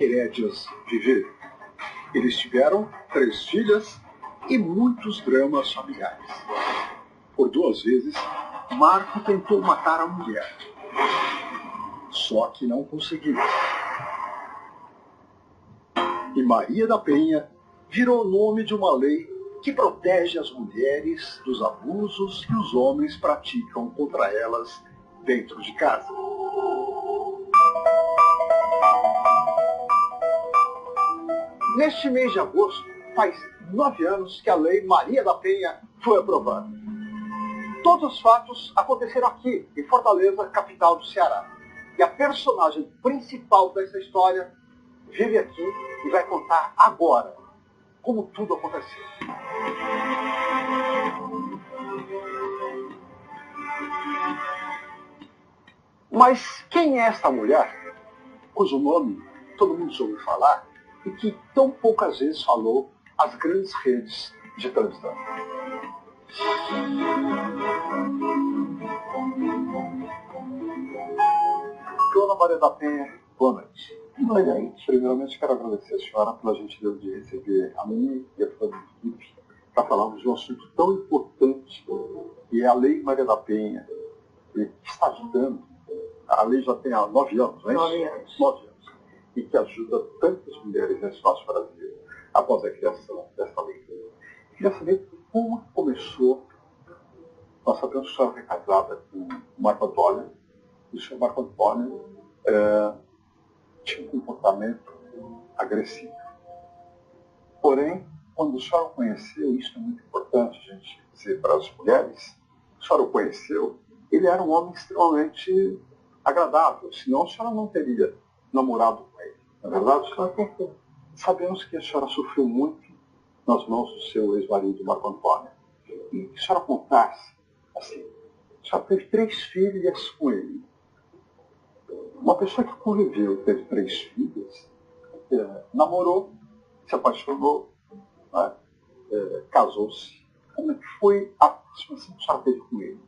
Herédias viveram. Eles tiveram 3 filhas e muitos dramas familiares. Por 2 vezes, Marco tentou matar a mulher. Só que não conseguiu. E Maria da Penha virou nome de uma lei que protege as mulheres dos abusos que os homens praticam contra elas dentro de casa. Neste mês de agosto, faz 9 anos que a Lei Maria da Penha foi aprovada. Todos os fatos aconteceram aqui, em Fortaleza, capital do Ceará. E a personagem principal dessa história vive aqui e vai contar agora como tudo aconteceu. Mas quem é esta mulher, cujo nome todo mundo já ouviu falar, e que tão poucas vezes falou às grandes redes de televisão? Dona Maria da Penha, boa noite. Boa noite. Primeiramente, quero agradecer a senhora pela gentileza de receber a mim e a toda a equipe para falarmos de um assunto tão importante, que é a Lei Maria da Penha, que está ajudando. A lei já tem há 9 anos, não é? 9 anos. 9 anos. E que ajuda tantas mulheres nesse nosso Brasil após a criação dessa lei. Queria saber como começou. Nós sabemos que a senhora foi casada com o Marco Antônio, e o senhor Marco Antônio tinha um comportamento agressivo. Porém, quando a senhora o conheceu, isso é muito importante a gente dizer para as mulheres, a senhora o conheceu, ele era um homem extremamente agradável, senão a senhora não teria namorado com ele. Na verdade, sabemos que a senhora sofreu muito nas mãos do seu ex-marido, Marco Antônio. E que a senhora contasse, assim, a senhora teve 3 filhas com ele. Uma pessoa que conviveu, teve 3 filhas, namorou, se apaixonou, né, casou-se. Como é que foi a aproximação que a senhora teve com ele?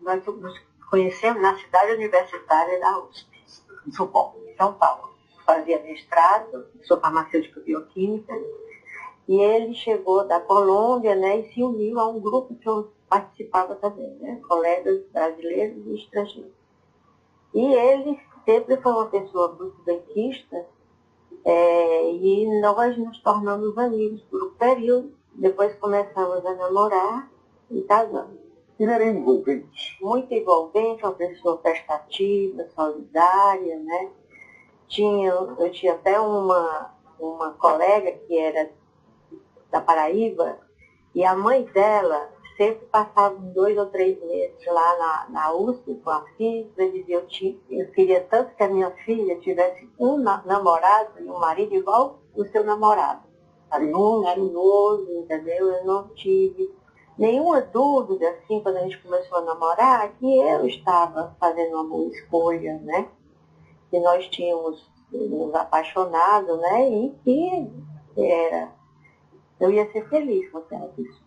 Nós nos conhecemos na cidade universitária da USP. Em São Paulo. Em São Paulo. Fazia mestrado, sou farmacêutica bioquímica, e ele chegou da Colômbia, né, e se uniu a um grupo que eu participava também, né, colegas brasileiros e estrangeiros. E ele sempre foi uma pessoa muito benquista, e nós nos tornamos amigos por um período, depois começamos a namorar e casamos. Ele era envolvente? Muito envolvente, uma pessoa prestativa, solidária, né? Eu tinha até uma colega que era da Paraíba, e a mãe dela sempre passava 2 ou 3 meses lá na USP com a filha, e dizia, eu queria tanto que a minha filha tivesse um namorado e um marido igual o seu namorado. Carinhoso, entendeu? Eu não tive nenhuma dúvida, assim, quando a gente começou a namorar, que eu estava fazendo uma boa escolha, né? Que nós tínhamos nos apaixonado, né? E que eu ia ser feliz com aquela pessoa.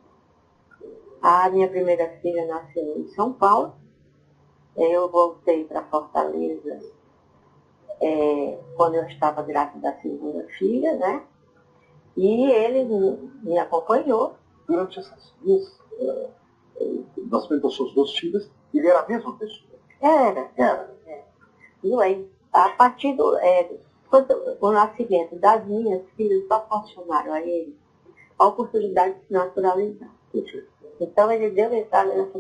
A minha primeira filha nasceu em São Paulo. Eu voltei para Fortaleza quando eu estava grávida da segunda filha, né? E ele me acompanhou. Durante essas duas, nascimento das suas 2 filhas, ele era a mesma pessoa? Era. Não é? A partir o nascimento das minhas filhas proporcionaram a ele a oportunidade de se naturalizar. Então ele deu entrada nessa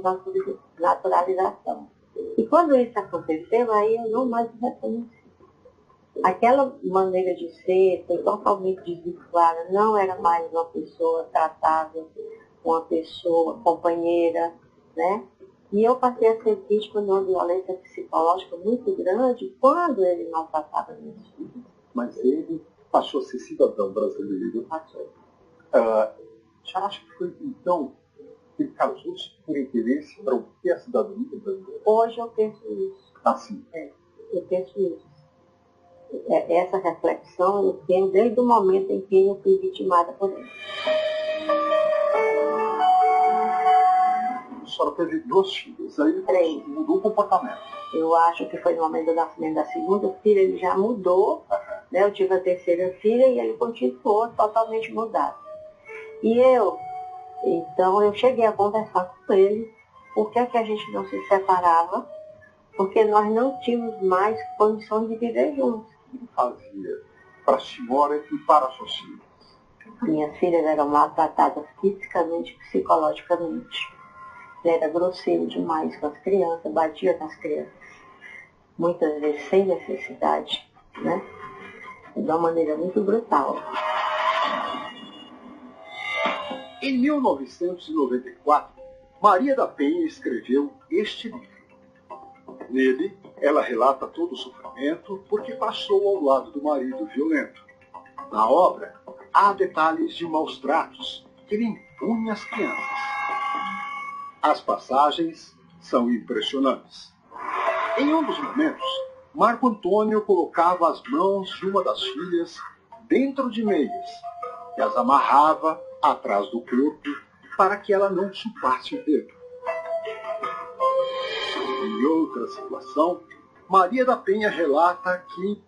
naturalização. E quando isso aconteceu, aí eu não mais reconheci. Aquela maneira de ser foi totalmente desvirtuada, não era mais uma pessoa tratável, uma pessoa companheira, né? E eu passei a ser vítima de uma violência psicológica muito grande quando ele maltratava meus filhos. Mas ele passou a ser cidadão brasileiro. Passou. A senhora acha que foi, então, que ele casou-se por interesse para obter a cidadania brasileira? Hoje eu penso isso. Ah, sim. Eu penso isso. Essa reflexão eu tenho desde o momento em que eu fui vitimada por ele. A senhora teve 2 filhas, aí 3. Mudou o comportamento. Eu acho que foi no momento do nascimento da segunda filha, ele já mudou, né? Eu tive a terceira filha e ele continuou totalmente mudado. Então eu cheguei a conversar com ele, por que a gente não se separava, porque nós não tínhamos mais condições de viver juntos. O que ele fazia para a senhora e para as suas filhas? Minhas filhas eram maltratadas fisicamente e psicologicamente. Ele era grosseiro demais com as crianças, batia nas crianças, muitas vezes sem necessidade, né? De uma maneira muito brutal. Em 1994, Maria da Penha escreveu este livro. Nele, ela relata todo o sofrimento porque passou ao lado do marido violento. Na obra, há detalhes de maus tratos que ele impunha às crianças. As passagens são impressionantes. Em um dos momentos, Marco Antônio colocava as mãos de uma das filhas dentro de meias e as amarrava atrás do corpo para que ela não chupasse o dedo. Em outra situação, Maria da Penha relata que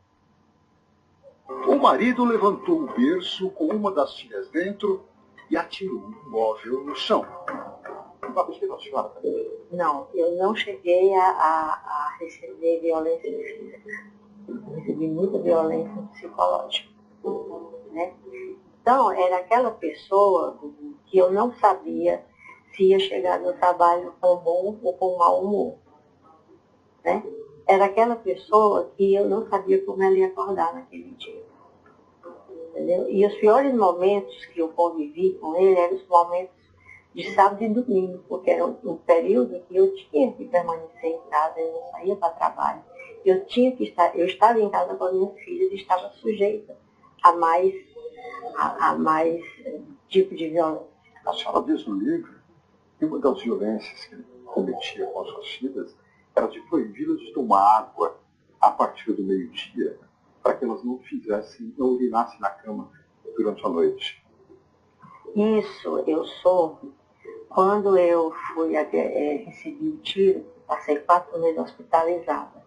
o marido levantou o berço com uma das filhas dentro e atirou o móvel no chão. Não, eu não cheguei a receber violência física. Eu recebi muita violência psicológica, né? Então, era aquela pessoa que eu não sabia se ia chegar no trabalho com bom ou com mau humor, né? Era aquela pessoa que eu não sabia como ela ia acordar naquele dia. Entendeu? E os piores momentos que eu convivi com ele eram os momentos de sábado e domingo, porque era um período que eu tinha que permanecer em casa, eu não saía para trabalho. Eu estava em casa com as minhas filhas e estava sujeita a mais tipo de violência. A senhora diz no livro que uma das violências que ele cometia com as suas filhas era de proibi-las de tomar água a partir do meio-dia, para que elas não urinassem na cama durante a noite. Isso eu soube quando eu recebi o tiro, passei 4 meses hospitalizada.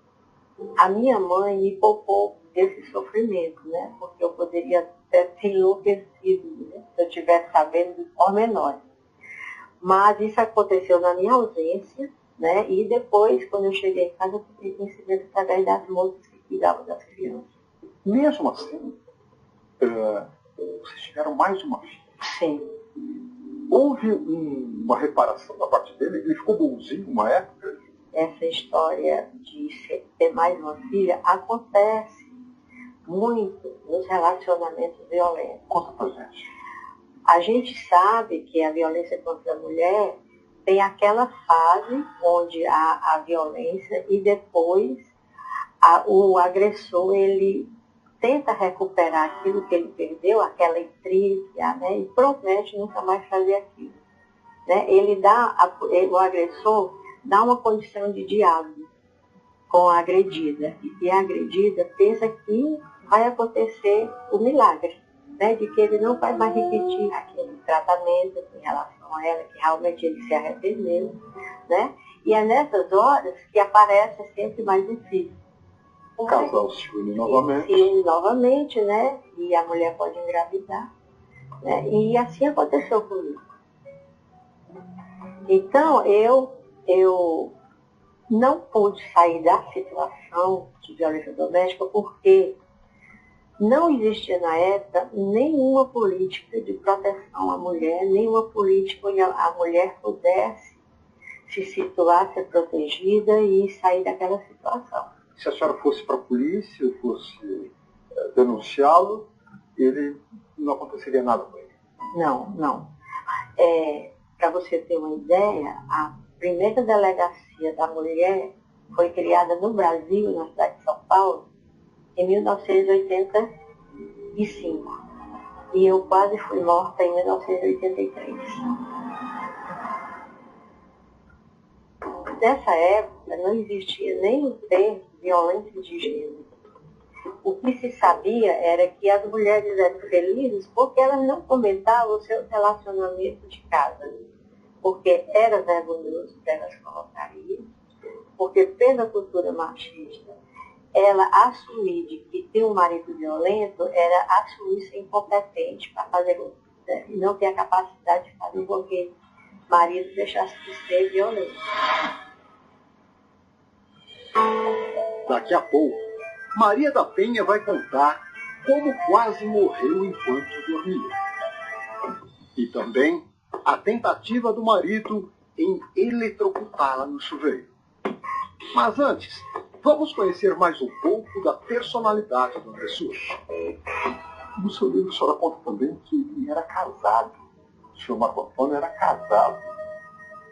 A minha mãe me poupou desse sofrimento, né? Porque eu poderia ter enlouquecido, né? Se eu estivesse sabendo dos pormenores. Mas isso aconteceu na minha ausência, né? E depois, quando eu cheguei em casa, eu fiquei conhecimento através das moças que cuidavam das crianças. Mesmo assim, vocês tiveram mais de uma filha? Sim. Houve uma reparação da parte dele? Ele ficou bonzinho uma época? Essa história de ter mais uma filha acontece muito nos relacionamentos violentos. Conta pra gente. A gente sabe que a violência contra a mulher tem aquela fase onde há a violência e depois o agressor ele tenta recuperar aquilo que ele perdeu, aquela intriga, né, e promete nunca mais fazer aquilo. Né? O agressor dá uma condição de diálogo com a agredida. E a agredida pensa que vai acontecer o milagre, né, de que ele não vai mais repetir aquele tratamento em relação a ela, que realmente ele se arrependeu. Né? E é nessas horas que aparece sempre mais um filho. O casal se une novamente. Se une novamente, né? E a mulher pode engravidar. Né? E assim aconteceu comigo. Então, eu não pude sair da situação de violência doméstica porque não existia na época nenhuma política de proteção à mulher, nenhuma política onde a mulher pudesse se situar, ser protegida e sair daquela situação. Se a senhora fosse para a polícia, fosse denunciá-lo, não aconteceria nada com ele? Não. Para você ter uma ideia, a primeira delegacia da mulher foi criada no Brasil, na cidade de São Paulo, em 1985. E eu quase fui morta em 1983. Nessa época não existia nem o termo violência de gênero. O que se sabia era que as mulheres eram felizes porque elas não comentavam os seus relacionamentos de casa. Porque era vergonhoso para elas colocarem isso, porque pela cultura machista ela assumir de que ter um marido violento era assumir ser incompetente para fazer, e não ter a capacidade de fazer com que o marido deixasse de ser violento. Daqui a pouco, Maria da Penha vai contar como quase morreu enquanto dormia. E também a tentativa do marido em eletrocutá-la no chuveiro. Mas antes, vamos conhecer mais um pouco da personalidade do André Sujo. No seu livro, a senhora conta também que ele era casado. O senhor Marco Antônio era casado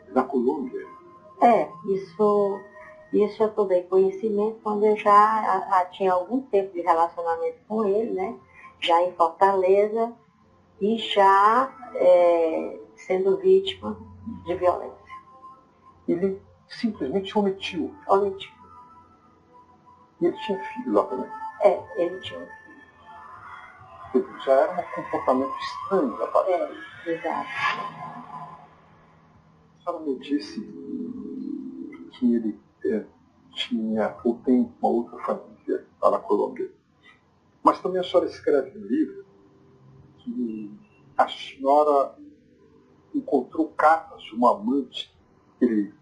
na Colômbia. Isso eu tomei conhecimento quando eu já tinha algum tempo de relacionamento com ele, né? Já em Fortaleza e já sendo vítima de violência. Ele simplesmente omitiu. Omitiu. E ele tinha filho lá também. Ele tinha um filho. Já era um comportamento estranho da parte dele. Exato. A senhora me disse que ele tinha ou tem uma outra família lá na Colômbia. Mas também a senhora escreve no livro que a senhora encontrou cartas de uma amante que ele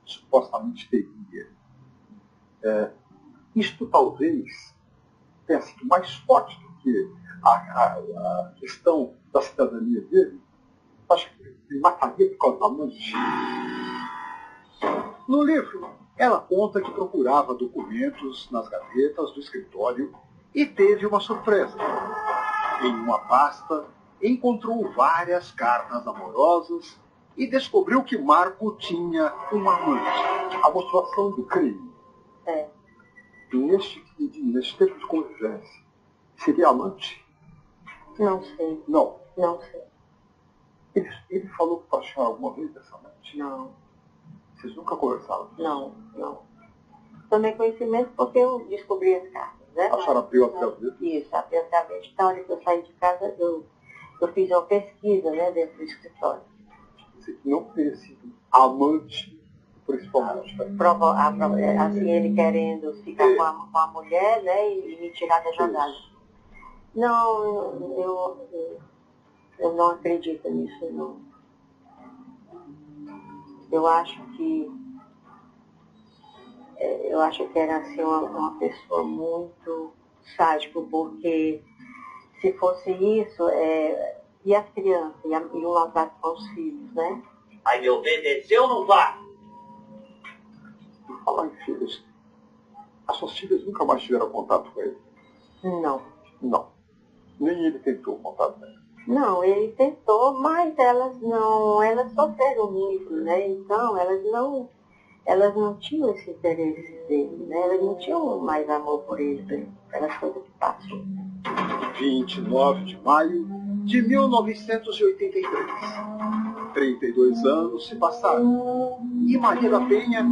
supostamente teria. Isto talvez tenha sido mais forte do que a questão da cidadania dele. Acho que ele mataria por causa da amante. No livro, ela conta que procurava documentos nas gavetas do escritório e teve uma surpresa. Em uma pasta, encontrou várias cartas amorosas e descobriu que Marco tinha uma amante. A motivação do crime. Neste tempo de convivência, seria amante? Não sei. Não. Não sei. Ele falou para a senhora alguma vez dessa amante? Não. Vocês nunca conversaram? Não. Tomei conhecimento porque eu descobri as cartas, né? A senhora abriu a gaveta? Isso, abri a gaveta. Na hora que eu saí de casa, eu fiz uma pesquisa, né, dentro do escritório. Você não teria sido amante, principalmente. Assim, ele querendo ficar com a mulher, né, e me tirar da jogada. Não, eu não acredito nisso, não. Eu acho que era assim, uma pessoa muito sádica, porque se fosse isso, e as crianças, e o abraço com os filhos, né? Aí me obedeceu ou não vá? Por falar em filhos, as suas filhas nunca mais tiveram contato com ele? Não. Nem ele tentou contato com ele? Não, ele tentou, mas elas sofreram muito, né? Então, elas não tinham esse interesse dele, né? Elas não tinham mais amor por ele, pelas coisas que passou. 29 de maio de 1983. 32 anos se passaram. E Maria da Penha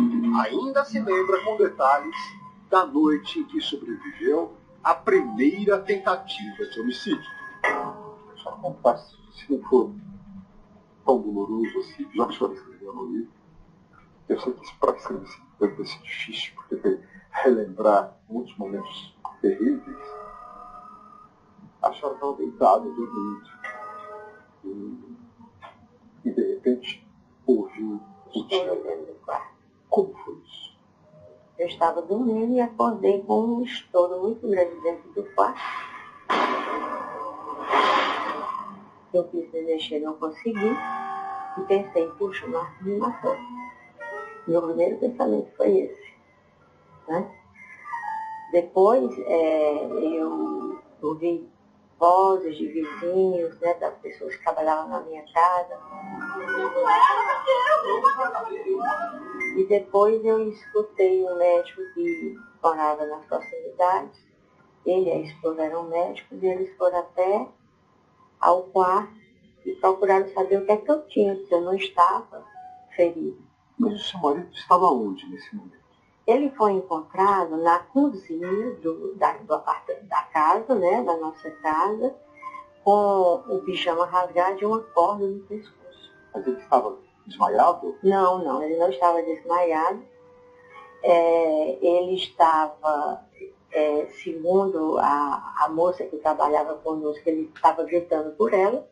ainda se lembra com detalhes da noite em que sobreviveu à primeira tentativa de homicídio. Só contar, se não for tão doloroso assim, já que a senhora escreveu no livro, eu sei que para escrever assim deve ser difícil, porque tem que relembrar muitos momentos terríveis. A senhora estava deitada, dormindo, e de repente ouviu o tiro. Dentro do quarto. Como foi isso? Eu estava dormindo e acordei com um estouro muito grande dentro do quarto. Eu quis me mexer, não consegui, e pensei, puxa, o Marco me matou. Meu primeiro pensamento foi esse. Né? Depois, eu ouvi vozes de vizinhos, né, das pessoas que trabalhavam na minha casa. E depois eu escutei um médico que morava nas proximidades. Ele e a esposa eram médicos, e eles foram até ao quarto e procuraram saber o que é que eu tinha, se eu não estava ferido. Mas o seu marido estava onde nesse momento? Ele foi encontrado na cozinha da casa, né, da nossa casa, com o pijama rasgado e uma corda no pescoço. Mas ele estava desmaiado? Não, ele não estava desmaiado. Ele estava segundo a moça que trabalhava conosco, ele estava gritando por ela,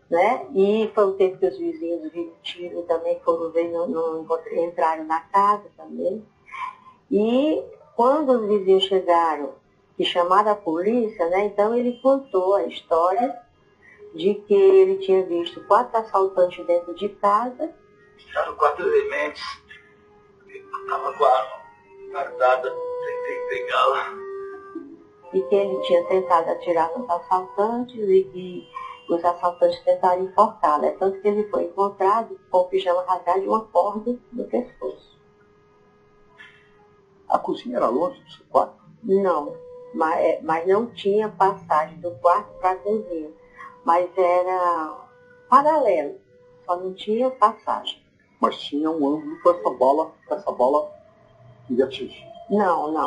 né? E foi o tempo que os vizinhos viram tiro também, foram ver, entraram na casa também. E quando os vizinhos chegaram e chamaram a polícia, né? Então ele contou a história de que ele tinha visto 4 assaltantes dentro de casa. Eram 4 elementos. Eu estava com a arma guardada, tentei pegá-la. E que ele tinha tentado atirar nos assaltantes e que os assaltantes tentaram enforcá-lo. É tanto que ele foi encontrado com o pijama rasgado e uma corda no pescoço. A cozinha era longe do seu quarto? Não, mas não tinha passagem do quarto para a cozinha. Mas era paralelo, só não tinha passagem. Mas tinha um ângulo para essa bala lhe atingir. Não,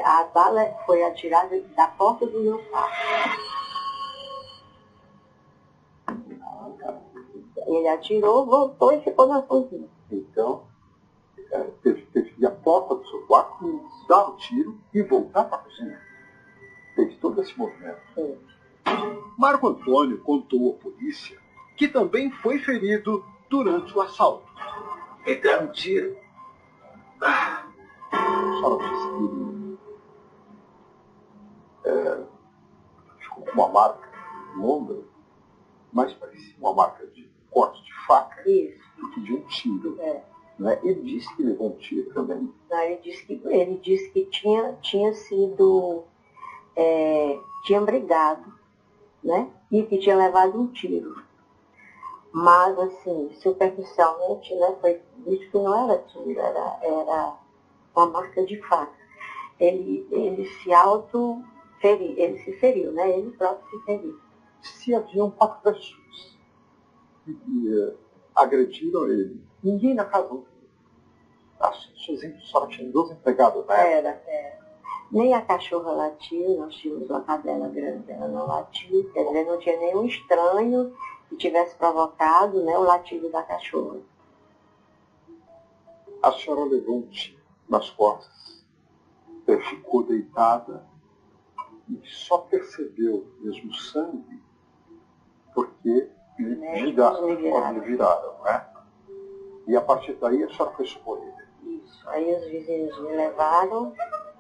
a bala foi atirada da porta do meu quarto. Ele atirou, voltou e ficou na cozinha. Então, teve que ir à porta do seu quarto, dar o tiro e voltar para a cozinha. Fez todo esse movimento. Sim. Marco Antônio contou à polícia que também foi ferido durante o assalto. Me deram um tiro. A senhora disse que ficou com uma marca longa, mas parecia uma marca de corte de faca. Isso. Do que de um tiro. Né? Ele disse que levou um tiro também. Não, ele disse que tinha sido... tinha brigado, né? E que tinha levado um tiro. Mas, assim, superficialmente, né, foi visto que não era tiro, era uma marca de faca. Ele se feriu, né? Ele próprio se feriu. Se haviam 4 pessoas que agrediram ele, ninguém na casa não. Sozinho, só tinha 2 empregados, né? Era. Nem a cachorra latiu, nós tínhamos uma cadela grande, ela não latiu, quer dizer, não tinha nenhum estranho que tivesse provocado, né, o latido da cachorra. A senhora levou um tiro nas costas, ficou deitada e só percebeu mesmo sangue porque lhe viraram, né? E a partir daí a senhora foi socorrida. Isso, aí os vizinhos me levaram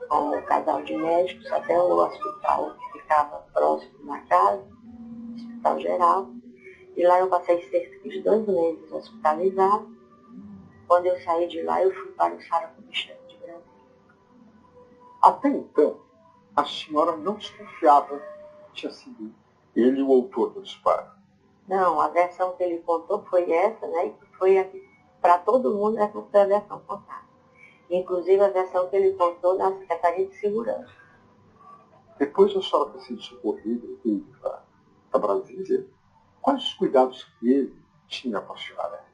com um casal de médicos até o hospital que ficava próximo da casa, Hospital Geral. E lá eu passei cerca de 2 meses hospitalizado. Quando eu saí de lá, eu fui para o Sara Kubitschek de Brasília. Até então, a senhora não desconfiava que tinha sido ele o autor do disparo. Não, a versão que ele contou foi essa, né? E foi para todo mundo essa foi a versão contada. Inclusive a versão que ele contou na Secretaria de Segurança. Depois da senhora ter sido socorrida e para Brasília, quais os cuidados que ele tinha com a senhora?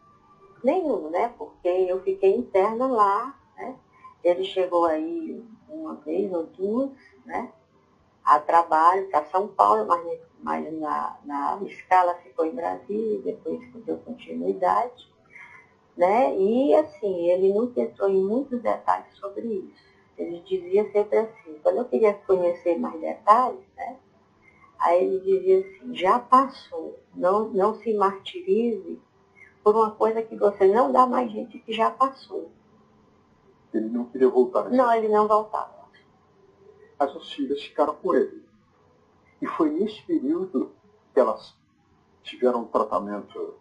Nenhum, né? Porque eu fiquei interna lá, né? Ele chegou aí uma vez ou 2, né? A trabalho para São Paulo, mas na escala ficou em Brasília, depois deu continuidade, né? E assim, ele nunca entrou em muitos detalhes sobre isso. Ele dizia sempre assim, quando eu queria conhecer mais detalhes, né? Aí ele dizia assim, já passou, não se martirize por uma coisa que você não dá mais gente que já passou. Ele não queria voltar? Não, ele não voltava. As suas filhas ficaram com ele. E foi nesse período que elas tiveram um tratamento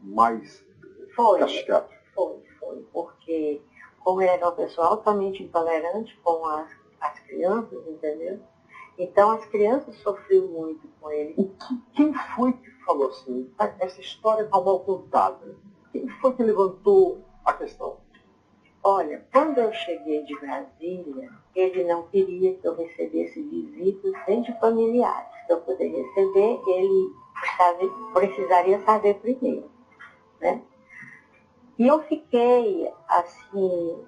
mais castigado. Foi. Porque como ele era uma pessoa altamente intolerante com as crianças, entendeu? Então as crianças sofriam muito com ele. Quem foi que falou assim, essa história está mal contada? Quem foi que levantou a questão? Olha, quando eu cheguei de Brasília, ele não queria que eu recebesse visitas nem de familiares. Se eu puder receber, ele precisaria saber primeiro, né? E eu fiquei, assim,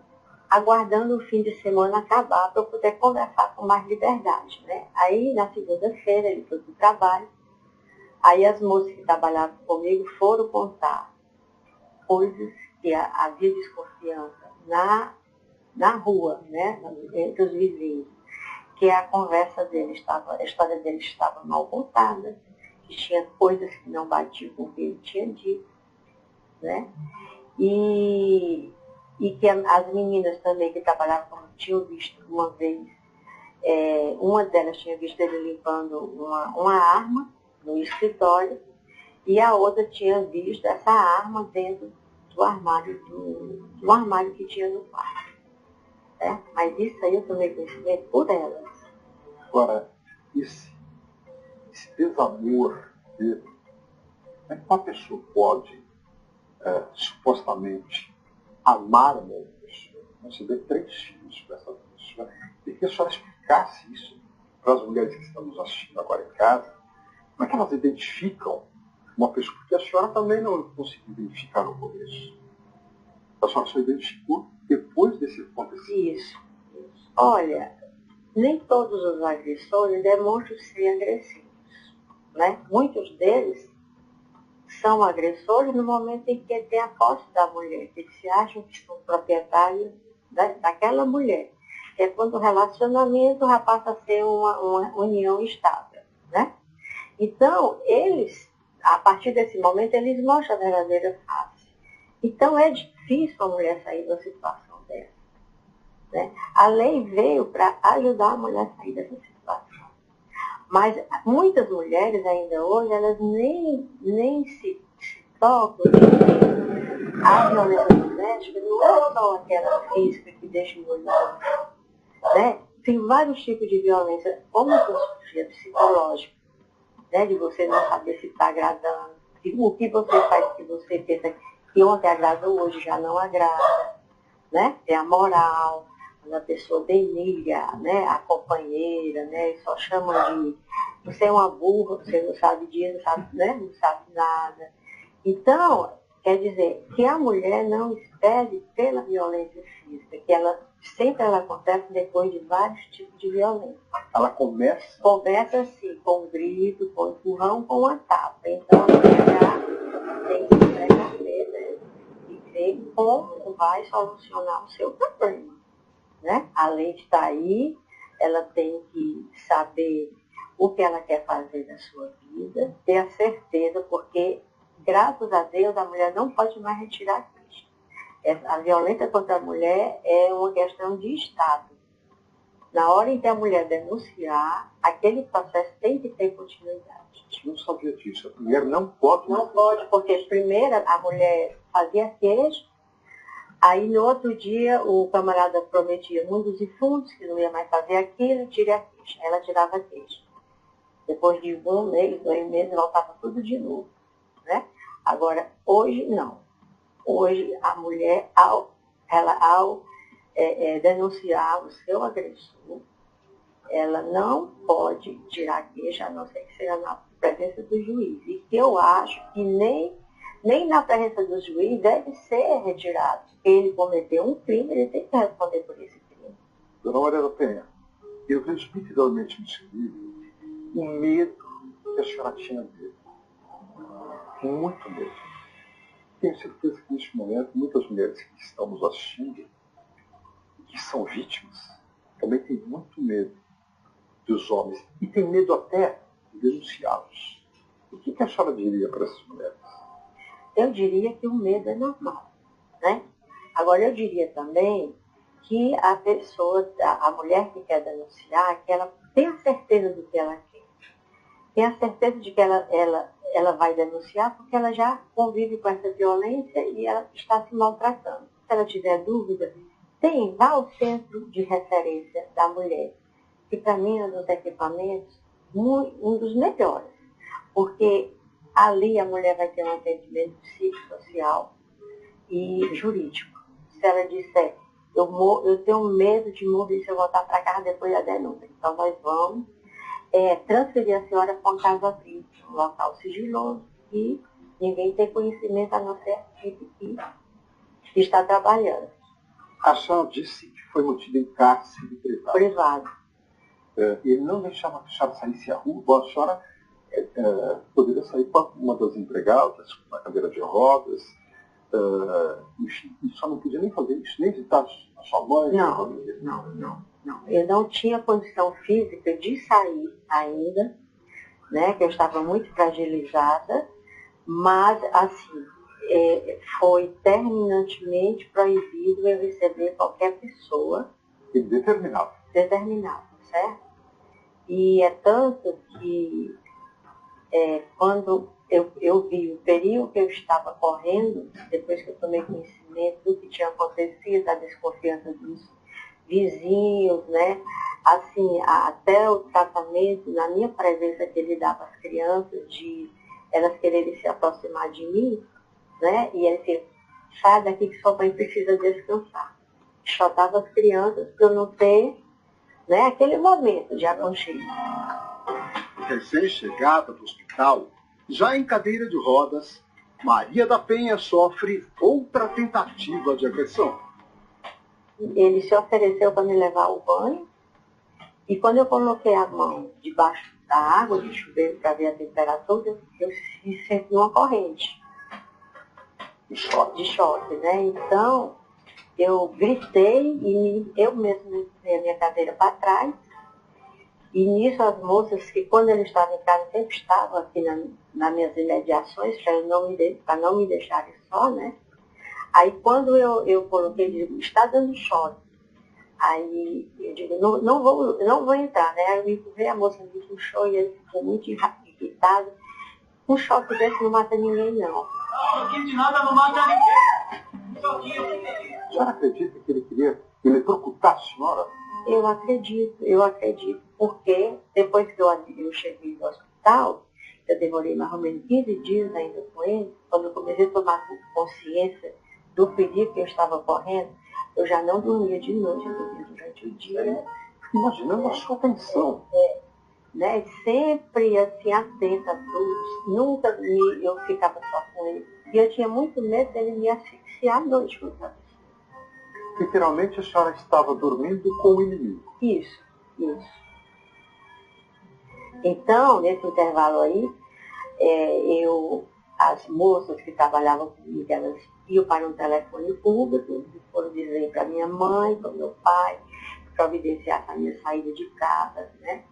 aguardando o fim de semana acabar para eu poder conversar com mais liberdade, né? Aí, na segunda-feira, ele foi para o trabalho. Aí as moças que trabalhavam comigo foram contar coisas que havia desconfiança na rua, né, entre os vizinhos, que a conversa dele estava, a história dele estava mal contada, que tinha coisas que não batiam com o que ele tinha dito, né? E que as meninas também que trabalhavam comigo tinham visto uma vez, uma delas tinha visto ele limpando uma arma no escritório, e a outra tinha visto essa arma dentro do armário, do armário que tinha no quarto. Né? Mas isso aí eu tomei conhecimento por elas. Agora, esse desamor dele, como é que uma pessoa pode, supostamente, amar uma outra pessoa? Você vê 3 filhos para essa pessoa. E que a senhora explicasse isso para as mulheres que estão nos assistindo agora em casa, como é que elas identificam uma pessoa? Porque a senhora também não conseguiu identificar no começo. A senhora só identificou depois desse acontecimento. Isso. Olha, nem todos os agressores demonstram ser agressivos. Né? Muitos deles são agressores no momento em que tem a posse da mulher, que eles se acham que são proprietários daquela mulher. É quando o relacionamento já passa a ser uma união estável. Né? Então, eles, a partir desse momento, eles mostram a verdadeira face. Então, é difícil a mulher sair de uma situação dessa. Né? A lei veio para ajudar a mulher a sair dessa situação. Mas muitas mulheres ainda hoje, elas nem se tocam de que a violência doméstica não é só aquela física que deixa o olho, né? Tem vários tipos de violência, como a psicológica, né? De você não saber se está agradando, o que você faz que você pensa que ontem agradou, hoje já não agrada, né? Tem a moral, quando a pessoa denigra, né? A companheira, né? Só chama de você é uma burra, você não sabe disso, não sabe, né? Não sabe nada. Então, quer dizer, que a mulher não espere pela violência física, que ela sempre acontece depois de vários tipos de violência. Ela começa assim, com um grito, com um empurrão, com uma tapa. Então, a mulher já tem que precaver, né? E ver como vai solucionar o seu problema. Né? A lei está aí, ela tem que saber o que ela quer fazer da sua vida, ter a certeza, porque, graças a Deus, a mulher não pode mais retirar a queixa. A violência contra a mulher é uma questão de Estado. Na hora em que a mulher denunciar, aquele processo tem que ter continuidade. Eu não sabia disso. A mulher não pode. Não pode, porque primeiro a mulher fazia queixa, aí no outro dia o camarada prometia mundos e fundos, que não ia mais fazer aquilo, tira a queixa. Ela tirava a queixa. Depois de 1 mês, 2 meses, voltava tudo de novo. Né? Agora, hoje não. Hoje a mulher, ao denunciar o seu agressor, ela não pode tirar a queixa, a não ser que seja na presença do juiz. E que eu acho que nem na presença do juiz deve ser retirado. Se ele cometeu um crime, ele tem que responder por esse crime. Dona Maria da Penha, eu vejo nitidamente nesse livro o medo que a senhora tinha dele. Muito medo. Tenho certeza que neste momento muitas mulheres que estão nos assistindo, que são vítimas, também têm muito medo dos homens. E tem medo até de denunciá-los. O que a senhora diria para essas mulheres? Eu diria que o medo é normal. Né? Agora, eu diria também que a pessoa, a mulher que quer denunciar, que ela tem a certeza do que ela quer. Tem a certeza de que ela vai denunciar porque ela já convive com essa violência e ela está se maltratando. Se ela tiver dúvida, vá ao centro de referência da mulher, que para mim é um dos equipamentos, um dos melhores, porque ali a mulher vai ter um atendimento psicossocial e jurídico. Se ela disser, eu tenho medo de morrer se eu voltar para casa depois da denúncia, então nós vamos transferir a senhora para uma casa abrigo, um local sigiloso, e ninguém tem conhecimento a não ser a equipe que está trabalhando. A senhora disse que foi mantida em cárcere privado. Ele não deixava que a senhora saísse à rua, a senhora poderia sair com uma das empregadas, com uma cadeira de rodas, enfim, e só não podia nem fazer isso, nem visitar as Sua mãe? Não, não. Eu não tinha condição física de sair ainda, né? Que eu estava muito fragilizada, mas, assim, foi terminantemente proibido eu receber qualquer pessoa. Indeterminado. Determinado, certo? E é tanto que quando eu vi o período que eu estava correndo, depois que eu tomei conhecimento do que tinha acontecido, da desconfiança dos vizinhos, né? Assim, até o tratamento, na minha presença que ele dava às crianças, de elas quererem se aproximar de mim, né? E ele disse, sai daqui que sua mãe precisa descansar. Chotava as crianças para eu não ter, né, aquele momento de aconchego. Recém-chegada do hospital, já em cadeira de rodas, Maria da Penha sofre outra tentativa de agressão. Ele se ofereceu para me levar ao banho, e quando eu coloquei a mão debaixo da água de chuveiro para ver a temperatura, eu senti uma corrente de choque, né? Então, eu gritei e eu mesmo empurrei a minha cadeira para trás. E nisso as moças, que quando ele estava em casa, sempre estavam aqui nas minhas imediações, para não me deixarem só, né? Aí quando eu coloquei, ele disse, está dando choque. Aí eu digo, não vou entrar, né? Aí eu me empurrei, a moça me puxou e ele ficou muito irritado. Um choque desse não mata ninguém, não. Choque de nada não mata ninguém. Choquinho. A senhora acredita que ele queria eletrocutar a senhora? Eu acredito, porque depois que eu cheguei no hospital, eu demorei mais ou menos 15 dias ainda com ele, quando eu comecei a tomar consciência do perigo que eu estava correndo, eu já não dormia de noite, eu dormia durante o dia. Imaginando a sua tensão. Né? Sempre assim, atenta a todos, nunca eu ficava só com ele. E eu tinha muito medo dele me asfixiar à noite, portanto. Literalmente a senhora estava dormindo com o inimigo. Isso. Então, nesse intervalo aí, as moças que trabalhavam comigo, elas iam para um telefone público, foram dizer para minha mãe, para meu pai, providenciar a minha saída de casa, né?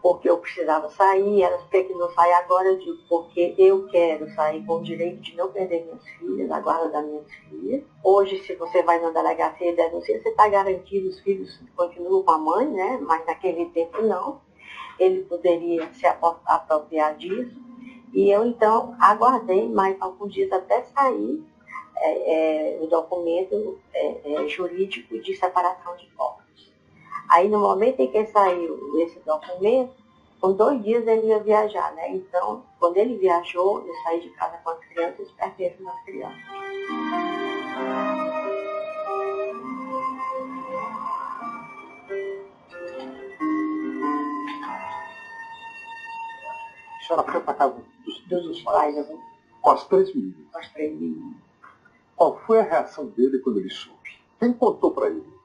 Porque eu precisava sair, elas querem que não saia agora, eu digo, porque eu quero sair com o direito de não perder minhas filhas, a guarda das minhas filhas. Hoje, se você vai na delegacia e denuncia, você está garantido, os filhos continuam com a mãe, né? Mas naquele tempo não. Ele poderia se apropriar disso. E eu, então, aguardei mais alguns dias até sair o documento jurídico de separação de corpos. Aí, no momento em que saiu esse documento, com 2 dias ele ia viajar, né? Então, quando ele viajou, eu saí de casa com as crianças, pertenço nas crianças. A senhora foi para casa dos pais, Com as 3 meninas. Com as 3 meninas. Qual foi a reação dele quando ele soube? Quem contou para ele?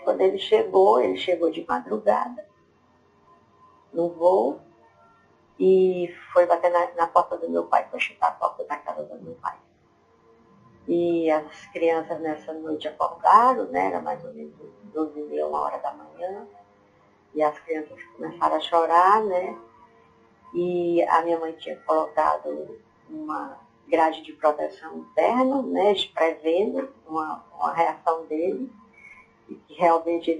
Quando ele chegou de madrugada, no voo, e foi bater na porta do meu pai, foi chutar a porta da casa do meu pai. E as crianças nessa noite acordaram, né? Era mais ou menos 12h30, 1h da manhã, e as crianças começaram a chorar, né? E a minha mãe tinha colocado uma grade de proteção interna, né? Prevendo uma reação dele. E que realmente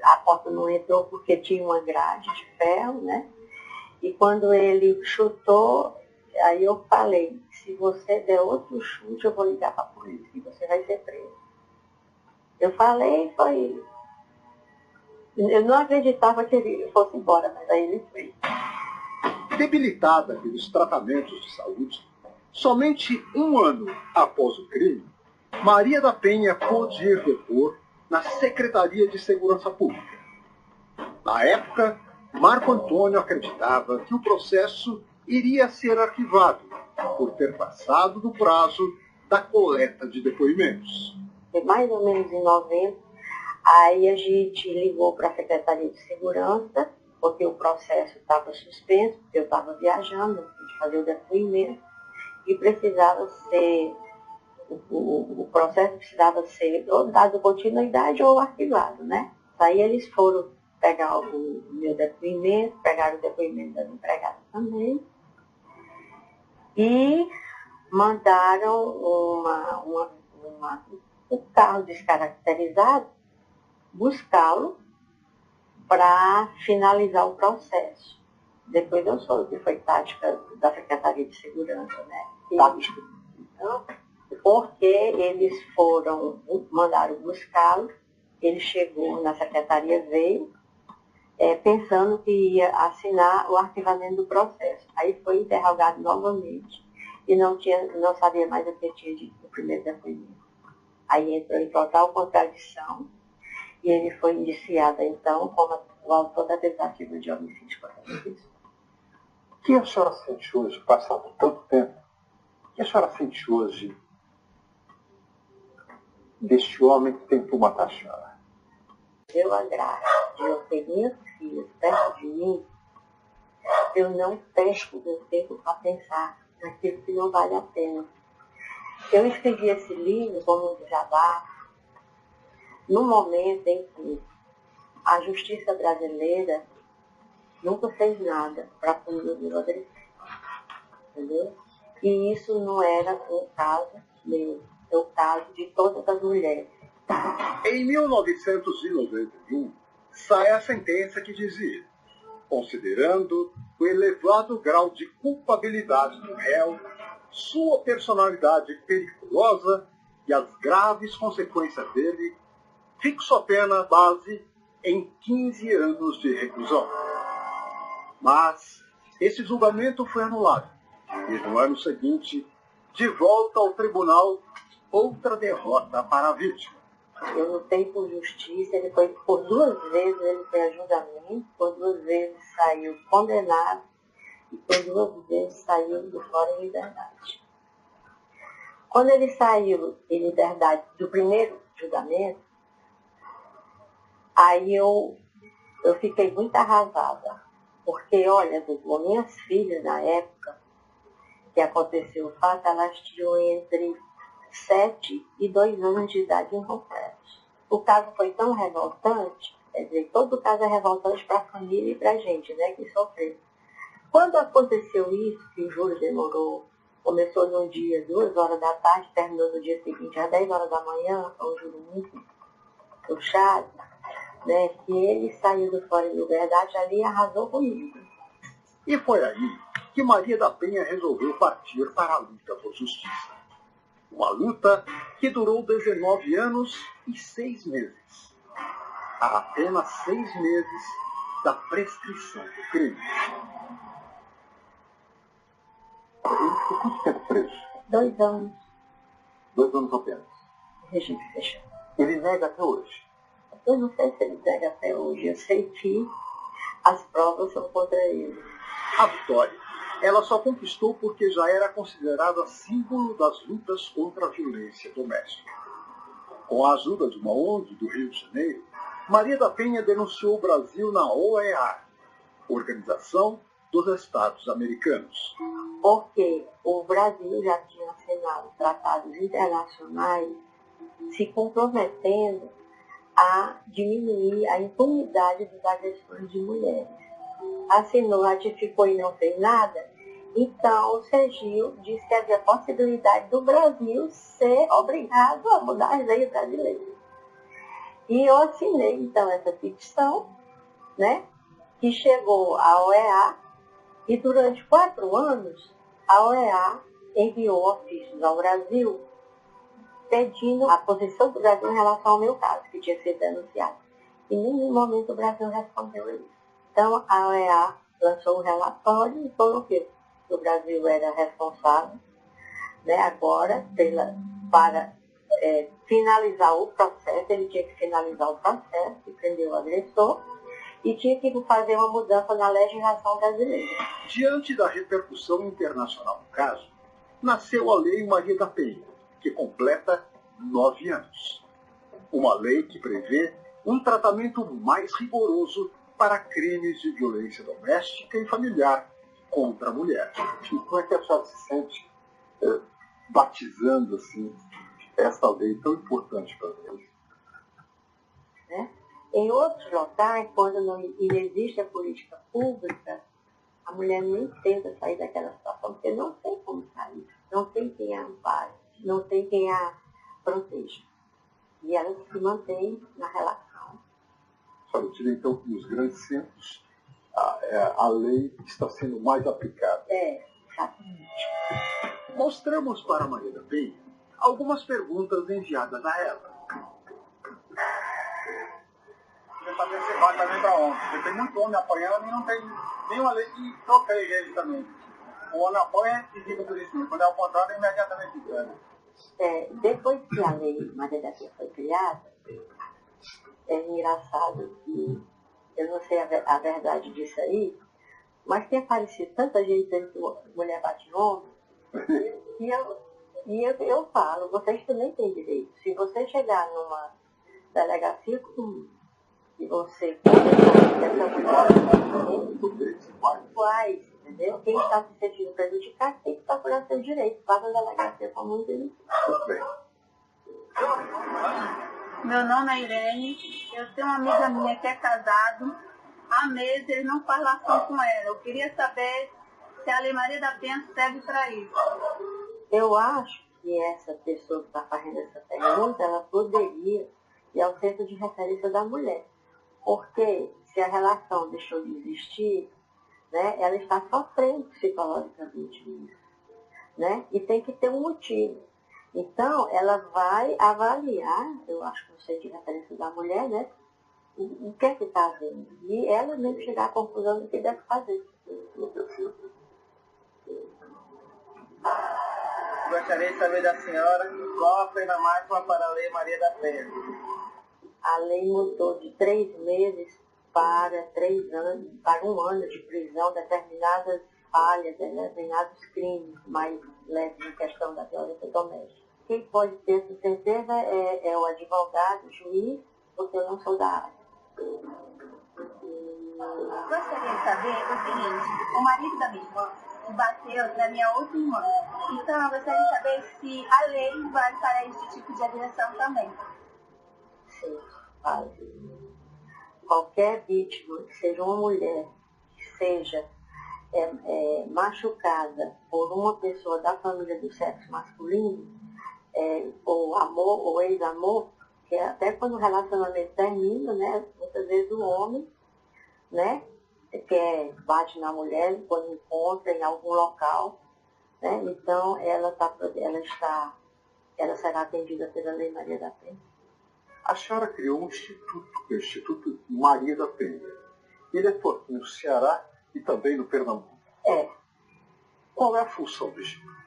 a porta não entrou porque tinha uma grade de ferro, né? E quando ele chutou, aí eu falei, se você der outro chute, eu vou ligar para a polícia e você vai ser preso. Eu falei, eu não acreditava que ele fosse embora, mas aí ele foi. Debilitada pelos tratamentos de saúde, somente 1 ano após o crime, Maria da Penha pôde ir depor na Secretaria de Segurança Pública. Na época, Marco Antônio acreditava que o processo iria ser arquivado por ter passado do prazo da coleta de depoimentos. Foi mais ou menos em novembro, aí a gente ligou para a Secretaria de Segurança, porque o processo estava suspenso, porque eu estava viajando, eu tinha que fazer o depoimento, e precisava ser o processo precisava ser ou dado continuidade ou arquivado, né? Aí eles foram pegar o meu depoimento, pegaram o depoimento da empregada também, e mandaram um carro descaracterizado buscá-lo para finalizar o processo. Depois eu soube que foi tática da Secretaria de Segurança, né? Tática. Então, porque eles mandaram buscá-lo, ele chegou na secretaria, veio, pensando que ia assinar o arquivamento do processo. Aí foi interrogado novamente e não sabia mais o que tinha dito no primeiro depoimento. Aí entrou em total contradição e ele foi indiciado, então, como o autor da tentativa de homicídio contra isso. O que a senhora sente hoje, passado tanto tempo, o que a senhora sente hoje deste homem que tentou matar a senhora? Eu agradeço de eu ter minhas filhas perto de mim, eu não perco meu tempo para pensar naquilo que não vale a pena. Eu escrevi esse livro como um desabafo no momento em que a justiça brasileira nunca fez nada para punir o Rodrigues, entendeu? E isso não era um caso meu, é o caso de todas as mulheres. Em 1991, sai a sentença que dizia: considerando o elevado grau de culpabilidade do réu, sua personalidade periculosa e as graves consequências dele, fixo a pena base em 15 anos de reclusão. Mas esse julgamento foi anulado. E no ano seguinte, de volta ao tribunal, outra derrota para a vítima. Eu lutei por justiça, ele foi por 2 vezes, ele foi a julgamento, por 2 vezes saiu condenado e por 2 vezes saiu do fora em liberdade. Quando ele saiu em liberdade do primeiro julgamento, aí eu fiquei muito arrasada, porque, olha, Dudu, minhas filhas na época que aconteceu o fato, elas tinham entre 7 e 2 anos de idade incompletos. O caso foi tão revoltante, quer dizer, todo caso é revoltante para a família e para a gente, né, que sofreu. Quando aconteceu isso, que o júri demorou, começou num dia, 2 horas da tarde, terminou no dia seguinte, às 10 horas da manhã, foi um júri muito puxado, né, que ele saiu do fora em liberdade, ali arrasou comigo. E foi aí que Maria da Penha resolveu partir para a luta por justiça. Uma luta que durou 19 anos e 6 meses. A apenas 6 meses da prescrição do crime. Ele ficou quanto tempo preso? 2 anos. 2 anos apenas. Regime fechado. Ele nega até hoje. Eu não sei se ele nega até hoje. Eu sei que as provas são contra ele. A vitória, ela só conquistou porque já era considerada símbolo das lutas contra a violência doméstica. Com a ajuda de uma ONG do Rio de Janeiro, Maria da Penha denunciou o Brasil na OEA, Organização dos Estados Americanos. Porque o Brasil já tinha assinado tratados internacionais se comprometendo a diminuir a impunidade dos agressores de mulheres. Assinou, ratificou e não fez nada. Então, o Sergio disse que havia possibilidade do Brasil ser obrigado a mudar as leis brasileiras. E eu assinei, então, essa petição, né, que chegou à OEA, e durante 4 anos, a OEA enviou ofícios ao Brasil pedindo a posição do Brasil em relação ao meu caso, que tinha sido denunciado. Em nenhum momento o Brasil respondeu a isso. Então, a OEA lançou um relatório e falou que o Brasil era responsável, né, agora para finalizar o processo, ele tinha que finalizar o processo e prender o agressor, e tinha que fazer uma mudança na legislação brasileira. Diante da repercussão internacional do caso, nasceu a Lei Maria da Penha, que completa 9 anos. Uma lei que prevê um tratamento mais rigoroso para crimes de violência doméstica e familiar contra a mulher. E como é que a senhora se sente batizando assim essa lei tão importante para eles. Né? Em outros locais, quando não existe a política pública, a mulher nem tenta sair daquela situação, porque não tem como sair, não tem quem a ampare, não tem quem a proteja. E ela se mantém na relação. Só eu diria, então, que nos grandes centros a lei está sendo mais aplicada. Exatamente. Mostramos para Maria da Penha algumas perguntas enviadas a ela. Queria saber se vai também para onde. Porque tem muito homem apoiando e não tem nenhuma lei que proteja eles também. O homem apoia e fica por isso. Quando é o contrário, é imediatamente engana. Depois que a lei Maria da Penha foi criada, é engraçado que eu não sei a verdade disso aí, mas tem aparecido tanta gente dizendo que mulher bate em homem, e eu falo, vocês também têm direito. Se você chegar numa delegacia comum e você faz, entendeu? Quem está se sentindo prejudicado tem que procurar seu direito. Vá na delegacia comum e Muito bem. Meu nome é Irene, eu tenho uma amiga minha que é casado, há meses ele não faz relação com ela. Eu queria saber se a Lei Maria da Penha serve para isso. Eu acho que essa pessoa que está fazendo essa pergunta, ela poderia ir ao centro de referência da mulher. Porque se a relação deixou de existir, né, ela está sofrendo psicologicamente isso, né? E tem que ter um motivo. Então, ela vai avaliar, eu acho que no centro de referência da mulher, né, o que é que está havendo. E ela mesmo chegar à conclusão do que deve fazer. Gostaria de saber da senhora qual a pena máxima para a Lei Maria da Penha. A lei mudou de 3 meses para 3 anos, para 1 ano de prisão, determinadas falhas, determinados crimes mais leves em questão da violência doméstica. Quem pode ter essa certeza é o advogado, o juiz, porque eu não sou da área. Gostaria de saber o seguinte, o marido da minha irmã bateu na minha outra irmã. Então eu gostaria de saber se a lei vale para esse tipo de agressão também. Sim, vale. Qualquer vítima, que seja uma mulher, que seja machucada por uma pessoa da família do sexo masculino, ou amor, ou ex-amor, que até quando o relacionamento termina, né, muitas vezes o homem, né, bate na mulher quando encontra em algum local, né, então ela será atendida pela Lei Maria da Penha. A senhora criou um instituto, que é o Instituto Maria da Penha. Ele atua aqui no Ceará e também no Pernambuco. Qual é a função do instituto?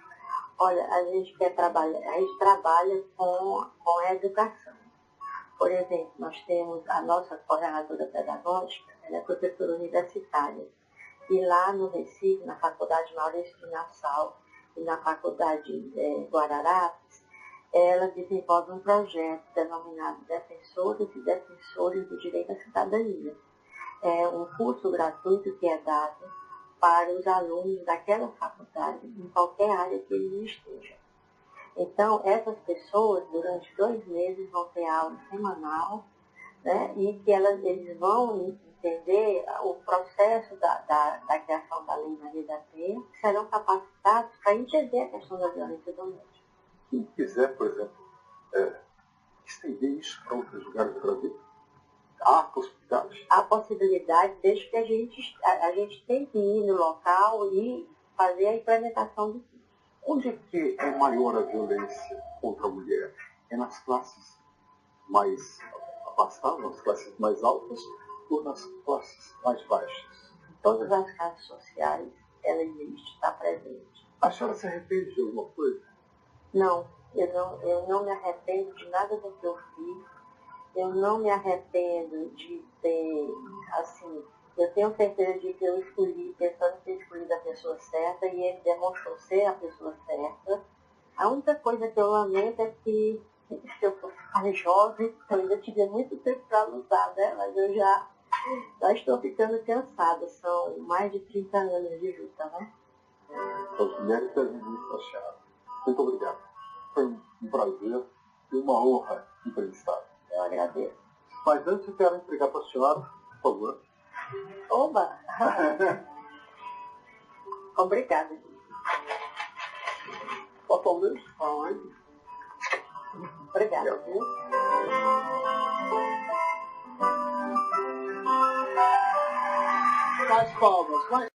Olha, a gente trabalha com a educação. Por exemplo, nós temos a nossa coordenadora pedagógica, ela é professora universitária. E lá no Recife, na Faculdade Maurício de Nassau e na Faculdade Guararapes, ela desenvolve um projeto denominado Defensoras e Defensores do Direito à Cidadania. É um curso gratuito que é dado para os alunos daquela faculdade, em qualquer área que eles estejam. Então, essas pessoas, durante 2 meses, vão ter aula semanal, né, e que eles vão entender o processo da criação da Lei Maria da Penha, serão capacitados para entender a questão da violência doméstica. Quem quiser, por exemplo, estender isso para outros lugares do Brasil, há possibilidade? Há possibilidade, desde que a gente tem que ir no local e fazer a implementação do curso. Onde é que é maior a violência contra a mulher? É nas classes mais abastadas, nas classes mais altas ou nas classes mais baixas? Em todas as classes sociais, ela existe, está presente. A senhora se arrepende de alguma coisa? Não, eu não me arrependo de nada do que eu fiz. Eu não me arrependo de ter, assim, eu tenho certeza de que eu escolhi, pensando que eu escolhi a pessoa certa, e ele demonstrou ser a pessoa certa. A única coisa que eu lamento é que, se eu fosse mais jovem, eu ainda tive muito tempo para lutar, né? Mas eu já estou ficando cansada. São mais de 30 anos de luta, né? As mulheres devem vir para a senhora. Muito obrigado. Foi um prazer e uma honra entrevistá-la. Eu agradeço. Mas antes eu quero entregar para a senhora, por favor. Oba! Obrigada. Falta um deles? Obrigada. Mais palmas, mais